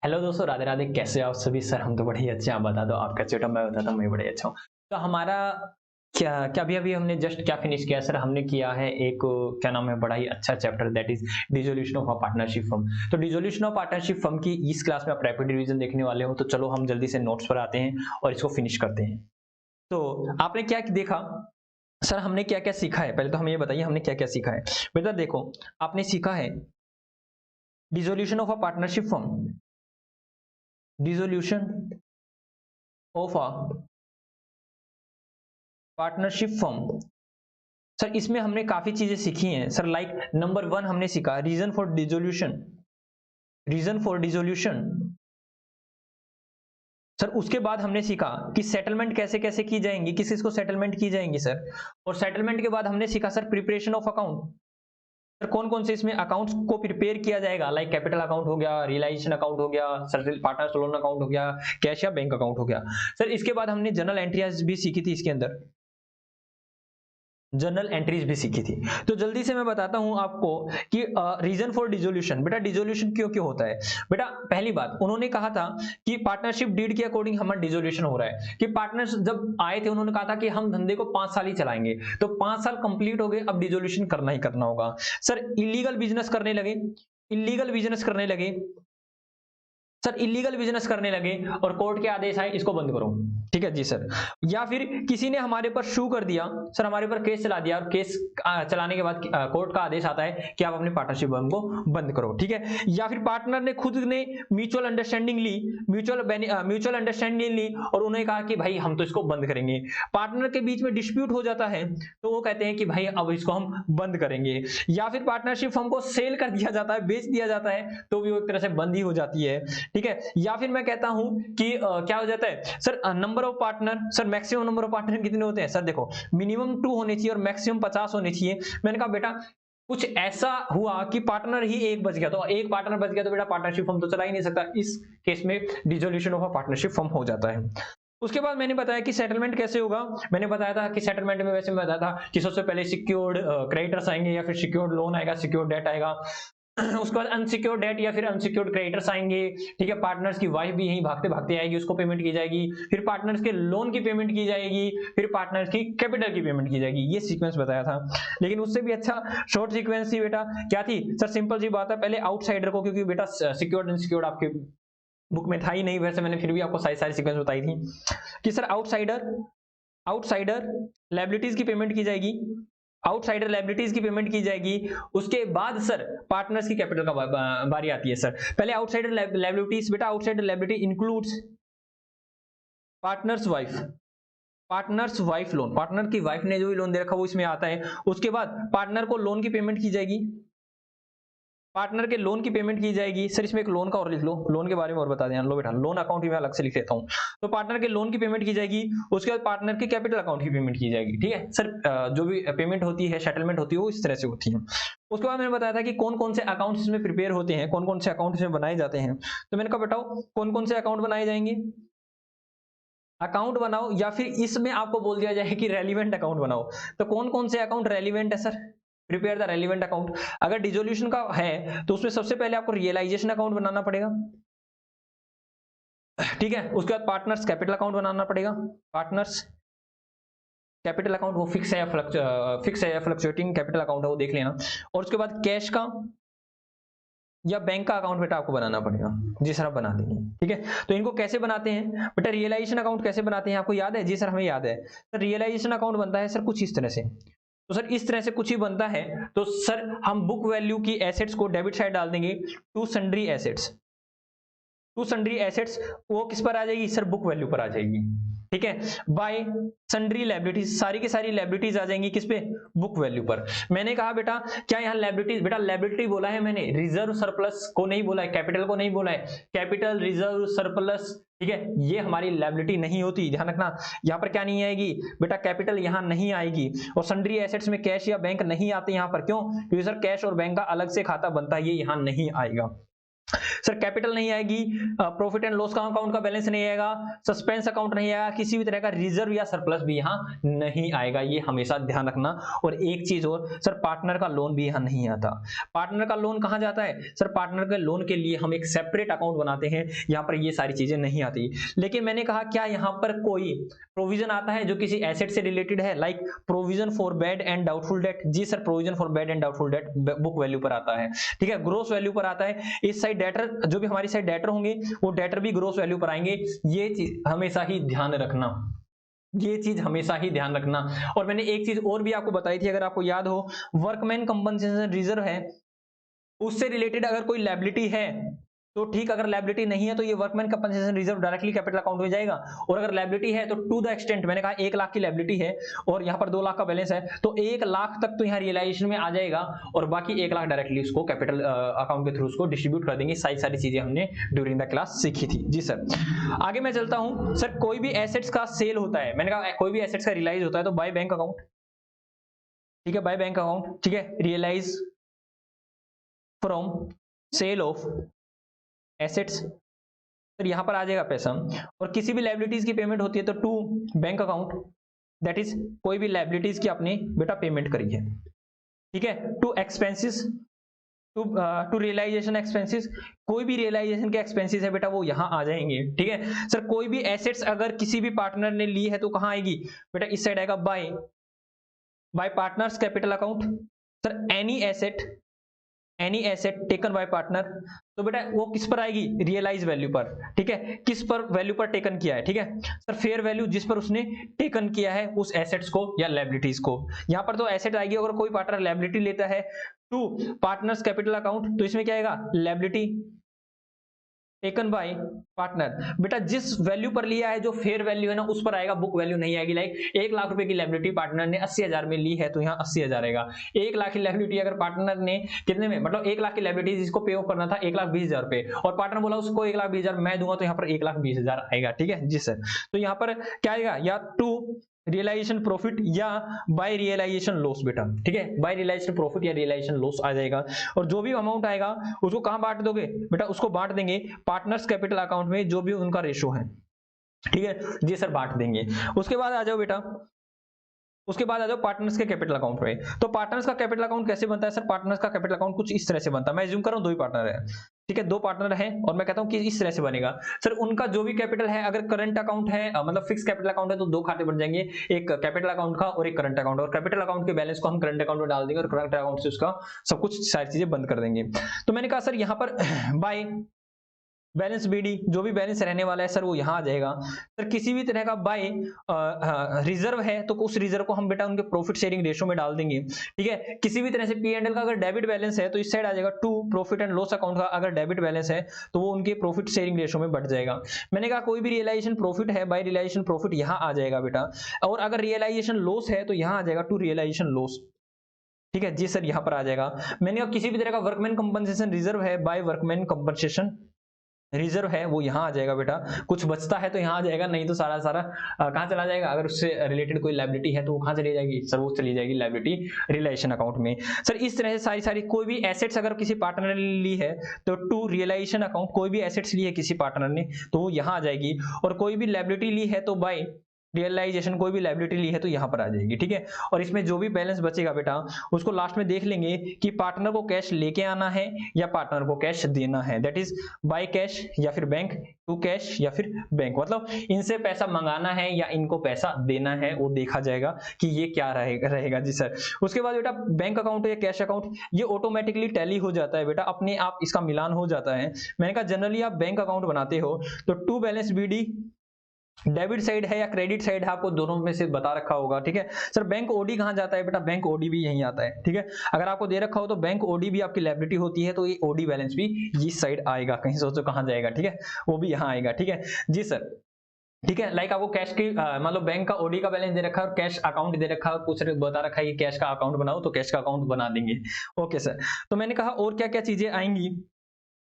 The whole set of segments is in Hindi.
हेलो दोस्तों, राधे राधे। कैसे हो आप सभी? सर हम तो बड़े ही अच्छे हैं। आप बता दो आप कैसे हो? मैं बताता हूँ मैं बड़े अच्छा हूँ। तो हमारा क्या क्या अभी हमने जस्ट क्या फिनिश किया सर? हमने किया है एक क्या नाम है, बड़ा ही अच्छा chapter, that is dissolution of a partnership firm. तो डिसोल्यूशन ऑफ पार्टनरशिप फर्म की इस क्लास में आप रैपिड रिवीजन देखने वाले हो। तो चलो हम जल्दी से नोट्स पर आते हैं और इसको फिनिश करते हैं। तो आपने क्या देखा सर? हमने क्या क्या सीखा है? पहले तो हमें ये बताइए हमने क्या क्या सीखा है। बेटा देखो, आपने सीखा है dissolution of a partnership firm, dissolution of a partnership firm. Sir इसमें हमने काफी चीजें सीखी हैं सर। लाइक नंबर वन हमने सीखा reason for dissolution, reason for dissolution. Sir उसके बाद हमने सीखा कि सेटलमेंट कैसे कैसे की जाएंगी, किस किस को सेटलमेंट की जाएंगी सर। और सेटलमेंट के बाद हमने सीखा sir preparation of account. Sir कौन कौन से इसमें अकाउंट्स को प्रिपेयर किया जाएगा? लाइक कैपिटल अकाउंट हो गया, रियलाइजेशन अकाउंट हो गया, सर पार्टनर्स लोन अकाउंट हो गया, कैश या बैंक अकाउंट हो गया। सर इसके बाद हमने जर्नल एंट्रीज भी सीखी थी इसके अंदर, जर्नल एंट्रीज भी सीखी थी। तो जल्दी से मैं बताता हूं आपको कि रीजन फॉर डिसोल्यूशन। बेटा डिसोल्यूशन क्यों क्यों होता है? बेटा पहली बात उन्होंने कहा था कि पार्टनरशिप डीड के अकॉर्डिंग हमारा डिसोल्यूशन हो रहा है। कि पार्टनर्स जब आए थे उन्होंने कहा था कि हम धंधे को 5 साल ही चलाएंगे। तो 5 साल कंप्लीट हो गए, अब डिसोल्यूशन करना ही करना होगा। सर इलीगल बिजनेस करने लगे, इलीगल बिजनेस करने लगे सर, इलीगल बिजनेस करने लगे और कोर्ट के आदेश आए इसको बंद करो। ठीक है जी सर। या फिर किसी ने हमारे पर शू कर दिया सर, हमारे पर केस चला दिया और केस चलाने के बाद कोर्ट का आदेश आता है कि आप अपनी पार्टनरशिप फर्म को बंद करो। ठीक है। या फिर पार्टनर ने खुद ने म्यूचुअल अंडरस्टैंडिंग ली, म्यूचुअल अंडरस्टैंडिंग ली और उन्होंने कहा कि भाई हम तो इसको बंद करेंगे। पार्टनर के बीच में डिस्प्यूट हो जाता है तो वो कहते हैं कि भाई अब इसको हम बंद करेंगे। या फिर पार्टनरशिप फर्म को सेल कर दिया जाता है, बेच दिया जाता है, तो भी वो एक तरह से बंद ही हो जाती है। ठीक है। या फिर मैं कहता हूं कि क्या हो जाता है sir, number of partner. Sir maximum number of partner कितने होते हैं? सर देखो मिनिमम 2 होने चाहिए और मैक्सिमम 50 होने चाहिए। मैंने कहा बेटा कुछ ऐसा हुआ कि पार्टनर ही एक बच गया, तो एक पार्टनर बच गया तो बेटा पार्टनरशिप फर्म तो चला ही नहीं सकता। इस केस में dissolution of a partnership firm हो जाता है। उसके बाद मैंने बताया कि सेटलमेंट कैसे होगा। मैंने बताया था कि सेटलमेंट में वैसे मैं बताया था कि सबसे पहले सिक्योर्ड क्रेडिटर्स आएंगे या फिर सिक्योर्ड लोन आएगा, सिक्योर्ड डेट आएगा। उसके बाद अनसिक्योर्ड डेट या फिर अनसिक्योर्ड क्रेडिटर्स आएंगे। ठीक है। पार्टनर्स की वाइफ भी यहीं भागते भागते आएगी, उसको पेमेंट की जाएगी। फिर पार्टनर्स के लोन की पेमेंट की जाएगी, फिर पार्टनर्स की कैपिटल की पेमेंट की जाएगी। ये सीक्वेंस बताया था। लेकिन उससे भी अच्छा शॉर्ट सीक्वेंस थी बेटा। क्या थी सर? सिंपल सी बात है, पहले आउटसाइडर को, क्योंकि बेटा सिक्योर्ड अनसिक्योर्ड आपके बुक में था ही नहीं, वैसे मैंने फिर भी आपको सारी सारी सीक्वेंस बताई थी कि सर आउटसाइडर, आउटसाइडर लायबिलिटीज की पेमेंट की जाएगी, आउटसाइडर लायबिलिटीज की पेमेंट की जाएगी। उसके बाद सर पार्टनर्स की कैपिटल का बारी आती है सर। पहले आउटसाइडर लायबिलिटीज, बेटा outsider liability includes partners wife, partners wife loan, partner की वाइफ ने जो भी लोन दे रखा वो इसमें आता है। उसके बाद पार्टनर को लोन की पेमेंट की जाएगी, पार्टनर के लोन की पेमेंट की जाएगी। सर इसमें एक लोन का और लिख लो, लोन के बारे में और बता दें। लो बेटा लोन अकाउंट ही मैं अलग से लिख लेता हूं। तो पार्टनर के लोन की पेमेंट की जाएगी, उसके बाद पार्टनर के कैपिटल अकाउंट की पेमेंट की जाएगी। ठीक है सर। जो भी पेमेंट होती है, सेटलमेंट होती है, वो इस तरह से होती है। उसके बाद मैंने बताया था कि कौन कौन से अकाउंट्स इसमें प्रिपेयर होते हैं, कौन कौन से अकाउंट इसमें बनाए जाते हैं। तो मैंने कहा बताओ कौन कौन से अकाउंट बनाए जाएंगे। अकाउंट बनाओ या फिर इसमें आपको बोल दिया जाए कि रेलिवेंट अकाउंट बनाओ। तो कौन कौन से अकाउंट रेलिवेंट है sir? Prepare the relevant account. अगर डिसोल्यूशन का है तो उसमें सबसे पहले आपको रियलाइजेशन अकाउंट बनाना पड़ेगा। ठीक है। उसके बाद पार्टनर्स कैपिटल अकाउंट बनाना पड़ेगा। पार्टनर्स कैपिटल अकाउंट वो फिक्स है या फ्लक्चुएटिंग कैपिटल अकाउंट है, वो देख लेना। और उसके बाद कैश का या बैंक का अकाउंट बेटा आपको बनाना पड़ेगा। जी सर आप बना देंगे। ठीक है। तो इनको कैसे बनाते हैं बेटा? रियलाइजेशन अकाउंट कैसे बनाते हैं आपको याद है? जी सर हमें याद है। सर रियलाइजेशन अकाउंट बनता है सर कुछ इस तरह से। तो सर इस तरह से कुछ ही बनता है। तो सर हम बुक वैल्यू की एसेट्स को डेबिट साइड डाल देंगे, to sundry assets, to sundry assets वो किस पर आ जाएगी सर? बुक वैल्यू पर आ जाएगी। ठीक है। बाय सन्ड्री लायबिलिटीज, सारी की सारी लायबिलिटीज आ जाएंगी किस पे? बुक वैल्यू पर। मैंने कहा बेटा क्या यहाँ लायबिलिटीज, बेटा लायबिलिटी बोला है मैंने, रिजर्व सरप्लस को नहीं बोला है, कैपिटल को नहीं बोला है। कैपिटल रिजर्व सरप्लस, ठीक है, ये हमारी लायबिलिटी नहीं होती, ध्यान रखना। यहाँ पर क्या नहीं आएगी बेटा? कैपिटल यहाँ नहीं आएगी। और सन्ड्री एसेट्स में कैश या बैंक नहीं आते यहाँ पर। क्यों? क्योंकि सर कैश और बैंक का अलग से खाता बनता है, ये यहाँ नहीं आएगा। सर कैपिटल नहीं आएगी, प्रॉफिट एंड लॉस का अकाउंट का बैलेंस नहीं आएगा, सस्पेंस अकाउंट नहीं आएगा, किसी भी तरह का रिजर्व या सरप्लस भी यहाँ नहीं आएगा, ये हमेशा ध्यान रखना। और एक चीज और सर, पार्टनर का लोन भी यहाँ नहीं आता। पार्टनर का लोन कहाँ जाता है सर? पार्टनर के लोन के लिए हम एक सेपरेट अकाउंट बनाते हैं, यहाँ पर ये सारी चीजें नहीं आती। लेकिन मैंने कहा क्या यहाँ पर कोई प्रोविजन आता है जो किसी एसेट से रिलेटेड है, like provision for bad and doubtful debt? जी sir, provision for bad and doubtful debt book value पर आता है, ठीक है, ग्रोस वैल्यू पर आता है। इस साइड डेटर, जो भी हमारी साइड डेटर होंगे वो डेटर भी ग्रोस वैल्यू पर आएंगे। ये चीज हमेशा ही ध्यान रखना, ये चीज हमेशा ही ध्यान रखना। और मैंने एक चीज और भी आपको बताई थी, अगर आपको याद हो, वर्कमैन कंपनसेशन रिजर्व है, उससे रिलेटेड अगर कोई लायबिलिटी है तो ठीक, अगर लायबिलिटी नहीं है तो ये workman compensation reserve directly capital account में जाएगा। और अगर लायबिलिटी है तो टू द एक्सटेंट, मैंने कहा 1 लाख की लायबिलिटी है और यहाँ पर 2 लाख का बैलेंस है, तो 1 लाख तक तो यहाँ रियलाइजेशन में आ जाएगा और बाकी 1 लाख डायरेक्टली उसको कैपिटल अकाउंट के थ्रू उसको डिस्ट्रीब्यूट कर देंगे। सारी चीजें हमने ड्यूरिंग द क्लास सीखी थी। जी सर, आगे मैं चलता हूँ। सर कोई भी एसेट्स का सेल होता है, मैंने कहा कोई भी एसेट्स का रियलाइज होता है तो बाय बैंक अकाउंट, ठीक है, बाय बैंक अकाउंट, ठीक है, realise from sale of assets, फिर यहां पर आ जाएगा पैसा। और किसी भी लायबिलिटीज की पेमेंट होती है तो to bank account, that is कोई भी लायबिलिटीज की आपने बेटा पेमेंट करी है, ठीक है, to expenses, to realisation expenses, कोई भी रियलाइजेशन के एक्सपेंसेस है बेटा वो यहां आ जाएंगे, ठीक है। सर कोई भी एसेट्स अगर किसी भी पार्टनर ने ली है तो कहां आएगी बेटा? इस साइड आएगा bye partners capital account. Sir any asset taken by partner, तो बेटा वो किस पर आएगी? रियलाइज वैल्यू पर, ठीक है, किस पर वैल्यू पर टेकन किया है, ठीक है सर, फेयर वैल्यू जिस पर उसने टेकन किया है उस एसेट्स को या लायबिलिटीज को। यहां पर तो एसेट आएगी, अगर कोई पार्टनर लायबिलिटी लेता है टू पार्टनर्स कैपिटल अकाउंट तो इसमें क्या आएगा? Liability taken by partner. बेटा जिस वैल्यू पर लिया है, जो फेयर वैल्यू है ना, उस पर आएगा, बुक वैल्यू नहीं आएगी। लाइक 1 लाख रुपए की लायबिलिटी पार्टनर ने 80,000 में ली है तो यहाँ 80,000 आएगा। 1 लाख की लायबिलिटी अगर पार्टनर ने कितने में, मतलब 1 लाख की लायबिलिटी जिसको पे ऑफ करना था 1,20,000 रुपए, और पार्टनर बोला उसको 1,20,000 मैं दूंगा, तो यहाँ पर 1,20,000 आएगा, ठीक है जी सर। तो यहाँ पर क्या आएगा? या टू रियलाइजेशन प्रॉफिट या बाय रियलाइजेशन लॉस बेटा, ठीक है, बाय रियलाइजेशन प्रॉफिट या रियलाइजेशन लॉस आ जाएगा। और जो भी अमाउंट आएगा उसको कहां बांट दोगे बेटा? उसको बांट देंगे पार्टनर्स कैपिटल अकाउंट में, जो भी उनका रेशो है, ठीक है जी सर, बांट देंगे। उसके बाद आ जाओ बेटा, उसके बाद आ जाओ पार्टनर्स के कैपिटल अकाउंट में। तो पार्टनर्स का कैपिटल अकाउंट कैसे बनता है सर? पार्टनर्स का कैपिटल अकाउंट कुछ इस तरह से बनता है। मैं एज्यूम कर रहा हूं 2 ही पार्टनर है, ठीक है, 2 पार्टनर हैं और मैं कहता हूं कि इस तरह से बनेगा। सर उनका जो भी कैपिटल है, अगर करंट अकाउंट है, मतलब फिक्स कैपिटल अकाउंट है, तो 2 खाते बन जाएंगे, एक कैपिटल अकाउंट का और एक करंट अकाउंट। और कैपिटल अकाउंट के बैलेंस को हम करंट अकाउंट में डाल देंगे और करंट अकाउंट से उसका सब कुछ सारी चीजें बंद कर देंगे। तो मैंने कहा सर यहाँ पर बाय बैलेंस बीडी, जो भी बैलेंस रहने वाला है सर वो यहां आ जाएगा। सर किसी भी तरह का बाय रिजर्व है तो उस रिजर्व को हम बेटा उनके प्रॉफिट शेयरिंग रेशो में डाल देंगे, ठीक है। किसी भी तरह से पी एंड एल का अगर डेबिट बैलेंस है तो इस साइड आ जाएगा to profit and loss account का अगर डेबिट बैलेंस है तो वो उनके प्रॉफिट शेयरिंग रेशो में बढ़ जाएगा। मैंने कहा कोई भी रियलाइजेशन प्रॉफिट है, बाय रियलाइजेशन प्रॉफिट यहां आ जाएगा बेटा, और अगर रियलाइजेशन लॉस है तो यहां आ जाएगा टू रियलाइजेशन लॉस, ठीक है जी सर, यहां पर आ जाएगा। मैंने कहा किसी भी तरह का वर्कमैन कंपनसेशन रिजर्व है, बाय वर्कमैन कंपनसेशन रिजर्व है, वो यहां आ जाएगा बेटा। कुछ बचता है तो यहां आ जाएगा, नहीं तो सारा कहां चला जाएगा? अगर उससे रिलेटेड कोई लायबिलिटी है तो वो कहां चली जाएगी सर? वो चली जाएगी लायबिलिटी रियलाइजेशन अकाउंट में। सर इस तरह से सारी कोई भी एसेट्स अगर किसी पार्टनर ने ली है तो टू रियलाइजेशन अकाउंट, कोई भी एसेट्स ली है किसी पार्टनर ने तो वो यहां आ जाएगी। और कोई भी लायबिलिटी ली है तो बाय रियलाइजेशन, कोई भी लायबिलिटी ली है तो यहां पर आ जाएगी, ठीक है। और इसमें जो भी बैलेंस बचेगा बेटा उसको लास्ट में देख लेंगे कि पार्टनर को कैश लेके आना है या पार्टनर को कैश देना है, दैट इज बाय कैश या फिर बैंक, टू कैश या फिर बैंक, मतलब इनसे पैसा मंगाना है या इनको पैसा देना है, वो देखा जाएगा कि ये क्या रहेगा जी सर। उसके बाद बेटा बैंक अकाउंट या कैश अकाउंट ये ऑटोमेटिकली टैली हो जाता है बेटा, अपने आप इसका मिलान हो जाता है। मैंने कहा जनरली आप बैंक अकाउंट बनाते हो तो to balance BD debit side है या क्रेडिट साइड है, आपको दोनों में से बता रखा होगा, ठीक है। सर बैंक ओडी कहां जाता है बेटा? बैंक ओडी भी यहीं आता है, ठीक है। अगर आपको दे रखा हो तो बैंक ओडी भी आपकी लायबिलिटी होती है, तो ये ओडी बैलेंस भी इस साइड आएगा, कहीं सोचो कहां जाएगा, ठीक है, वो भी यहां आएगा, ठीक है जी सर, ठीक है। लाइक आपको कैश की मतलब बैंक का ओडी का बैलेंस दे रखा है और कैश अकाउंट दे रखा है, कुछ बता रखा है कि कैश का अकाउंट बनाओ, तो कैश का अकाउंट बना देंगे, ओके सर। तो मैंने कहा और क्या क्या चीजें आएंगी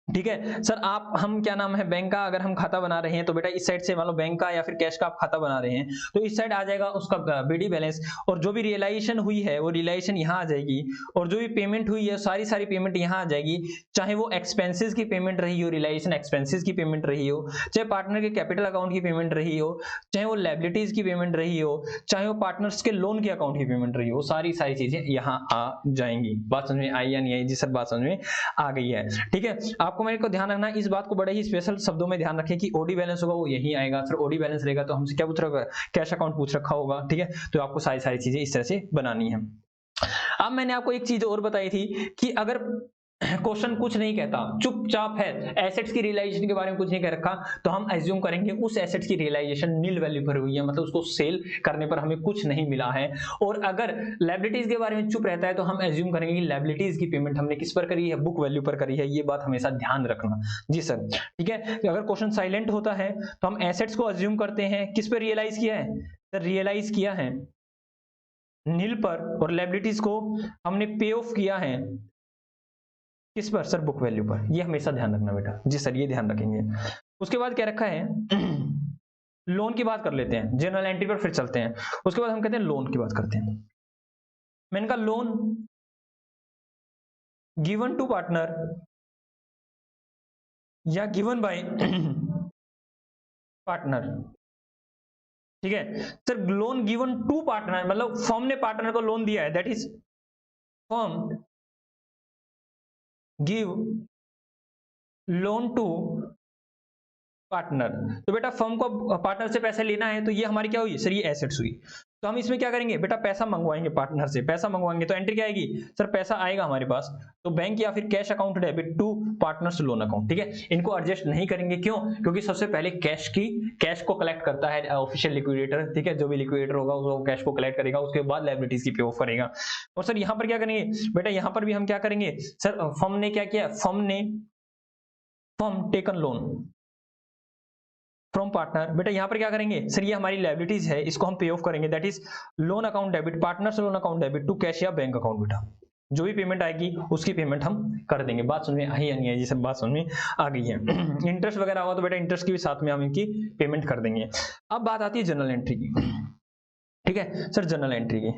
ठीक है सर, आप हम क्या नाम है बैंक का अगर हम खाता बना रहे हैं तो बेटा इस साइड से मान लो बैंक का या फिर कैश का आप खाता बना रहे हैं तो इस साइड आ जाएगा उसका बीडी बैलेंस, और जो भी रियलाइजेशन हुई है वो रियलाइजेशन यहाँ आ जाएगी, और जो भी पेमेंट हुई है सारी सारी पेमेंट यहाँ आ जाएगी, चाहे वो एक्सपेंसेस की पेमेंट रही हो, रियलाइजेशन एक्सपेंसेस की पेमेंट रही हो, चाहे पार्टनर के कैपिटल अकाउंट की पेमेंट रही हो, चाहे वो लायबिलिटीज की पेमेंट रही हो, चाहे वो पार्टनर्स के लोन के अकाउंट की पेमेंट रही हो, सारी सारी चीजें यहाँ आ जाएंगी। बात समझ में आई या नहीं आई? जी सर बात समझ में आ गई है। ठीक है, आपको मेरे को ध्यान रखना इस बात को बड़े ही स्पेशल शब्दों में ध्यान रखें कि ओडी बैलेंस होगा वो यही आएगा। सर ओडी बैलेंस रहेगा तो हमसे क्या पूछ रखा है? कैश अकाउंट पूछ रखा होगा। ठीक है, तो आपको सारी सारी चीजें इस तरह से बनानी है। अब मैंने आपको एक चीज और बताई थी कि अगर क्वेश्चन कुछ नहीं कहता, चुपचाप है, एसेट्स की रियलाइजेशन के बारे में कुछ नहीं कह रखा, तो हम एज्यूम करेंगे उस एसेट्स की रियलाइजेशन नील वैल्यू पर हुई है, मतलब उसको सेल करने पर हमें कुछ नहीं मिला है। और अगर लायबिलिटीज के बारे में चुप रहता है तो हम एज्यूम करेंगे कि लायबिलिटीज की पेमेंट हमने किस पर करी है? बुक वैल्यू पर करी है। ये बात हमेशा ध्यान रखना। जी सर ठीक है, अगर क्वेश्चन साइलेंट होता है तो हम एसेट्स को एज्यूम करते हैं किस पर रियलाइज किया है? सर रियलाइज किया है नील पर, और लायबिलिटीज को हमने पे ऑफ किया है किस पर? सर बुक वैल्यू पर। ये हमेशा ध्यान रखना बेटा। जी सर ये ध्यान रखेंगे। उसके बाद क्या रखा है? लोन की बात कर लेते हैं, जनरल एंट्री पर फिर चलते हैं। उसके बाद हम कहते हैं लोन की बात करते हैं। मैंने कहा लोन गिवन टू पार्टनर या गिवन बाय पार्टनर। ठीक है sir, loan given to partner मतलब फर्म ने पार्टनर को लोन दिया है, that is firm give loan to partner. तो बेटा फर्म को पार्टनर से पैसे लेना है तो ये हमारी क्या हुई? सर ये एसेट्स हुई। तो हम इसमें क्या करेंगे बेटा? पैसा मंगवाएंगे पार्टनर से, पैसा मंगवाएंगे तो एंट्री क्या आएगी? सर पैसा आएगा हमारे पास, तो बैंक या फिर cash account debit to partners loan account. ठीक है, इनको एडजस्ट नहीं करेंगे, क्यों? क्योंकि सबसे पहले कैश को कलेक्ट करता है ऑफिशियल लिक्विडेटर। ठीक है, जो भी लिक्विडेटर होगा वो कैश को कलेक्ट करेगा, उसके बाद लायबिलिटीज की पे ऑफ करेगा। और सर यहाँ पर क्या करेंगे बेटा? यहाँ पर भी हम क्या करेंगे? सर फर्म ने क्या किया? Firm taken loan from partner. बेटा यहाँ पर क्या करेंगे? सर ये हमारी लायबिलिटीज है, इसको हम पे ऑफ करेंगे, that is loan account debit, partners loan account debit to cash या बैंक अकाउंट। बेटा जो भी पेमेंट आएगी उसकी पेमेंट हम कर देंगे। बात समझ में आई या नहीं आई? जी सब बात समझ में आ गई है। इंटरेस्ट वगैरह होगा तो बेटा इंटरेस्ट की भी साथ में हम इनकी पेमेंट कर देंगे। अब बात आती है जनरल एंट्री की। ठीक है सर, जनरल एंट्री की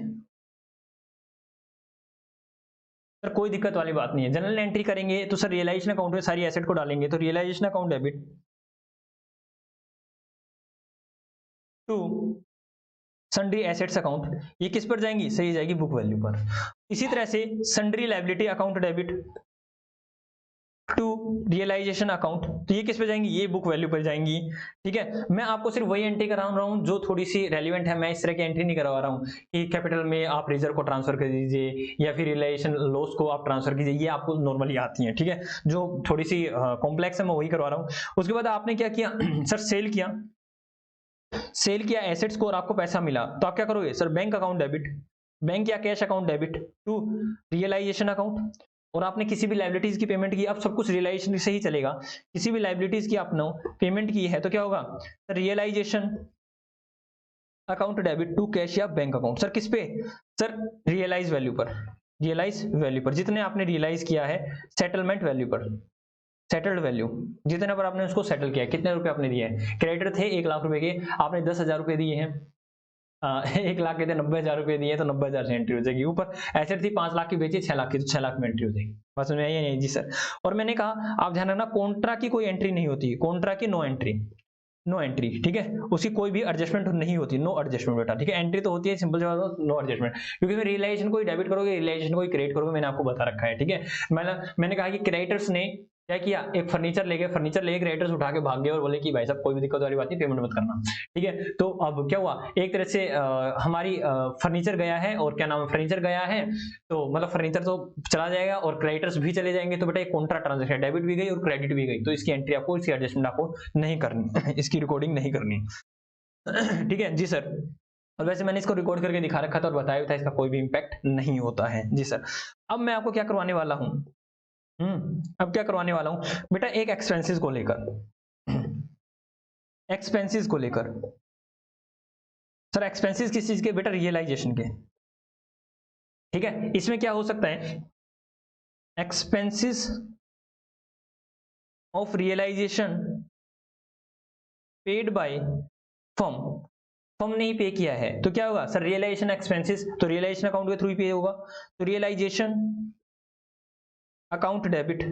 सर कोई दिक्कत वाली बात नहीं है। जनरल एंट्री करेंगे तो सर रियलाइजेशन अकाउंट में सारी एसेट को डालेंगे, तो realisation account debit to sundry assets account, ये किस पर जाएंगी? सही जाएगी बुक वैल्यू पर। इसी तरह से sundry liability account debit to realisation account, तो ये किस पे जाएंगी? ये बुक वैल्यू पर जाएंगी। ठीक है, मैं आपको सिर्फ वही एंट्री करा रहा हूँ जो थोड़ी सी रेलिवेंट है। मैं इस तरह की एंट्री नहीं करवा रहा हूँ कि कैपिटल में आप रिजर्व को ट्रांसफर कर दीजिए या फिर रियलाइजेशन लॉस को आप ट्रांसफर कीजिए, ये आपको नॉर्मली आती है। ठीक है, जो थोड़ी सी कॉम्प्लेक्स है मैं वही करवा रहा हूँ। उसके बाद आपने क्या किया? सर सेल किया एसेट्स को और आपको पैसा मिला, तो आप क्या करोगे? Sir bank account debit, bank या cash account debit to realisation account. और आपने किसी भी लायबिलिटीज की पेमेंट की, अब सब कुछ रियलाइजेशन से ही चलेगा। किसी भी लायबिलिटीज की आपने पेमेंट की है तो क्या होगा? Realisation account debit to cash या बैंक अकाउंट। सर किस पे? सर रियलाइज वैल्यू पर, रियलाइज वैल्यू पर जितने आपने रियलाइज किया है, सेटलमेंट वैल्यू पर, सेटल्ड वैल्यू जितने पर आपने उसको सेटल किया, कितने रुपए आपने दिए हैं? क्रेडिटर थे 1 लाख रुपए के, आपने 10,000 रुपए दिए हैं। 1 लाख के थे, 90,000 रुपए दिए तो 90,000 से एंट्री हो जाएगी। ऊपर एसेट थी 5 लाख की, बेची 6 लाख की, तो 6 लाख में एंट्री हो जाएगी। बस समझ में आई नहीं? जी सर। और मैंने कहा आप ध्यान रखना, कॉन्ट्रा की कोई एंट्री नहीं होती, कॉन्ट्रा की नो एंट्री, नो एंट्री। ठीक है, उसकी कोई भी एडजस्टमेंट नहीं होती, नो एडजस्टमेंट बेटा। ठीक है, एंट्री तो होती है, सिंपल जवाब नो एडजस्टमेंट, क्योंकि मैं रियलाइजेशन को डेबिट करोगे, रियलाइजेशन को क्रेडिट करोगे, मैंने आपको बता रखा है। ठीक है, मैंने कहा कि क्रेडिटर्स ने क्या किया? एक फर्नीचर ले गए, फर्नीचर ले क्रेडिटर्स उठा के भाग गए और बोले कि भाई साहब कोई भी दिक्कत वाली बात नहीं, पेमेंट मत करना। ठीक है, तो अब क्या हुआ? एक तरह से हमारी फर्नीचर गया है, और क्या नाम है, फर्नीचर गया है तो मतलब फर्नीचर तो चला जाएगा और क्रेडिटर्स भी चले जाएंगे, तो बेटा एक कॉन्ट्रा ट्रांजेक्शन, डेबिट भी गई और क्रेडिट भी गई, तो इसकी एंट्री आपको, इसकी एडजस्टमेंट आपको नहीं करनी, इसकी रिकॉर्डिंग नहीं करनी। ठीक है जी सर। और वैसे मैंने इसको रिकॉर्ड करके दिखा रखा था और बताया था, इसका कोई भी इंपैक्ट नहीं होता है। जी सर। अब मैं आपको क्या करवाने वाला हूँ? अब क्या करवाने वाला हूं बेटा? एक एक्सपेंसेस को लेकर, एक्सपेंसेस को लेकर। सर एक्सपेंसेस किस चीज के? बेटा रियलाइजेशन के। ठीक है, इसमें क्या हो सकता है? Expenses of realisation paid by firm, firm ने ही पे किया है तो क्या होगा सर रियलाइजेशन एक्सपेंसेस, तो रियलाइजेशन अकाउंट के थ्रू ही पे होगा, तो realisation account debit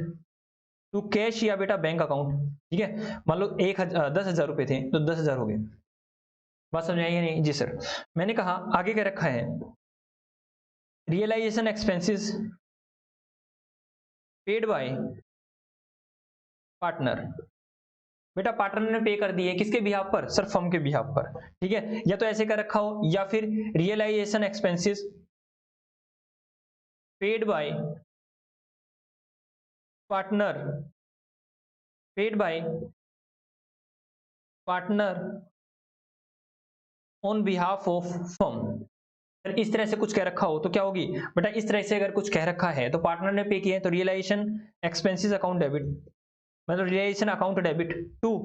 to cash या बेटा बैंक अकाउंट, ठीक है। मान लो 10,000 रुपए थे तो 10,000 हो गए, बात समझ आई है नहीं? जी सर। मैंने कहा आगे क्या रखा है, realisation expenses paid by partner, बेटा पार्टनर ने पे कर दिए किसके बिहाफ पर, सर फर्म के बिहाफ पर, ठीक है। या तो ऐसे कर रखा हो या फिर realisation expenses paid by partner, paid by partner on behalf of firm, इस तरह से कुछ कह रखा हो तो क्या होगी बेटा, इस तरह से अगर कुछ कह रखा है तो पार्टनर ने पे किया है तो रियलाइजेशन एक्सपेंसेस अकाउंट डेबिट, मतलब realisation account debit to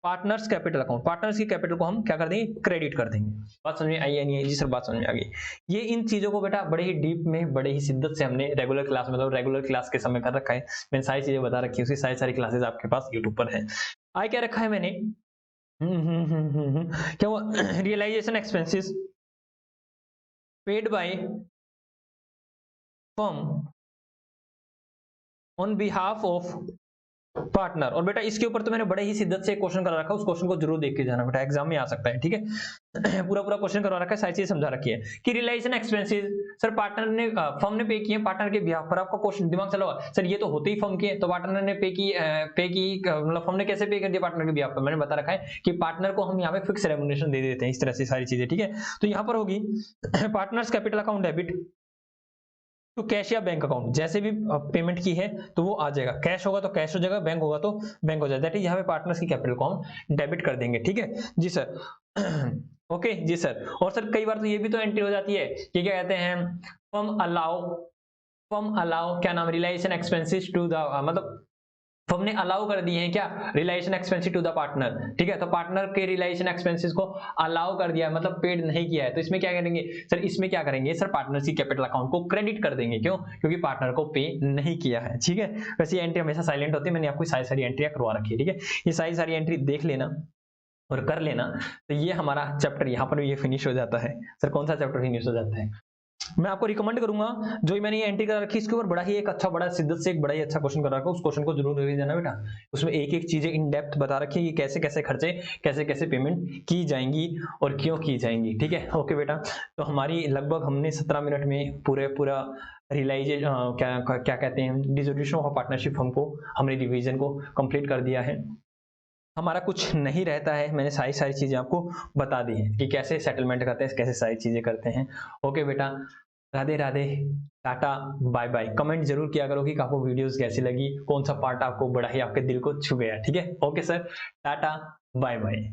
partners capital account, partners की कैपिटल को हम क्या कर देंगे, क्रेडिट कर देंगे। बात समझ में आई या नहीं? जी सर बात समझ में आ गई। ये इन चीजों को बेटा बड़े ही डीप में बड़े ही शिद्दत से हमने रेगुलर क्लास मतलब रेगुलर क्लास के समय कर रखा है, मैंने सारी चीजें बता रखी है, उसकी सारी क्लासेस आपके पास यूट्यूब पर है। आगे क्या रखा है मैंने, क्या वो realisation expenses paid by firm on behalf of partner, और बेटा इसके ऊपर तो मैंने बड़े ही शिद्दत से एक क्वेश्चन करा रखा है, उस क्वेश्चन को जरूर देख के जाना बेटा, एग्जाम में आ सकता है, ठीक है। पूरा क्वेश्चन करवा रखा है, सारी चीज समझा रखी है कि रियलाइजेशन एक्सपेंसेस सर पार्टनर ने फर्म ने पे किए पार्टनर के बिहाफ पर, आपका क्वेश्चन दिमाग चला सर ये तो होते ही फर्म के, तो पार्टनर ने पे की मतलब फर्म ने कैसे पे कर दिया पार्टनर के बिहाफ पर, मैंने बता रखा है कि पार्टनर को हम यहाँ पे फिक्स रेम्युनरेशन दे देते हैं, इस तरह से सारी चीजें, ठीक है। तो यहाँ पर होगी पार्टनर्स कैपिटल अकाउंट डेबिट तो कैश या बैंक अकाउंट, जैसे भी पेमेंट की है तो वो आ जाएगा, कैश होगा तो कैश हो जाएगा, बैंक होगा तो बैंक हो जाएगा, दैट इज यहाँ पे पार्टनर्स की कैपिटल को हम डेबिट कर देंगे, ठीक है जी सर। ओके जी सर। और सर कई बार तो ये भी तो एंट्री हो जाती है कि क्या कहते हैं, फर्म अलाउ क्या नाम, रियलाइजेशन एक्सपेंसेस टू द मतलब फर्म ने अलाउ कर दिए हैं क्या, realisation expenses to the partner, ठीक है। तो पार्टनर के रियलाइजेशन एक्सपेंसेस को अलाउ कर दिया मतलब पेड नहीं किया है, तो इसमें क्या करेंगे सर, इसमें क्या करेंगे सर, पार्टनर्स की कैपिटल अकाउंट को क्रेडिट कर देंगे, क्यों, क्योंकि पार्टनर को पे नहीं किया है, ठीक है। वैसे एंट्री हमेशा साइलेंट होती है, मैंने आपको सारी एंट्रियां करवा रखी है, ठीक है। ये सारी एंट्री देख लेना और कर लेना, तो ये हमारा चैप्टर यहाँ पर ये फिनिश हो जाता है। सर कौन सा चैप्टर फिनिश हो जाता है, मैं आपको रिकमेंड करूंगा जो मैंने ये एंट्री कर रखी इसके ऊपर बड़ा ही एक अच्छा बड़ा शिद्दत से एक बड़ा ही अच्छा क्वेश्चन कर रखा है, उस क्वेश्चन को जरूर रिवीजन देना बेटा, उसमें एक चीजें इन डेप्थ बता रखी है कि कैसे कैसे खर्चे कैसे कैसे पेमेंट की जाएंगी और क्यों की जाएंगी, ठीक है। ओके बेटा, तो हमारी लगभग हमने 17 मिनट में पूरा रियलाइजेशन क्या कहते हैं डिसोल्यूशन ऑफ पार्टनरशिप फर्म को हमने रिवीजन को कंप्लीट कर दिया है। हमारा कुछ नहीं रहता है, मैंने सारी चीजें आपको बता दी है कि कैसे सेटलमेंट करते हैं, कैसे सारी चीजें करते हैं। ओके बेटा, Radhe Radhe, tata, bye bye. Comment जरूर किया करो कि आपको वीडियोस कैसी लगी, कौन सा पार्ट आपको बड़ा ही आपके दिल को छू गया, ठीक है। Okay sir, tata, bye bye.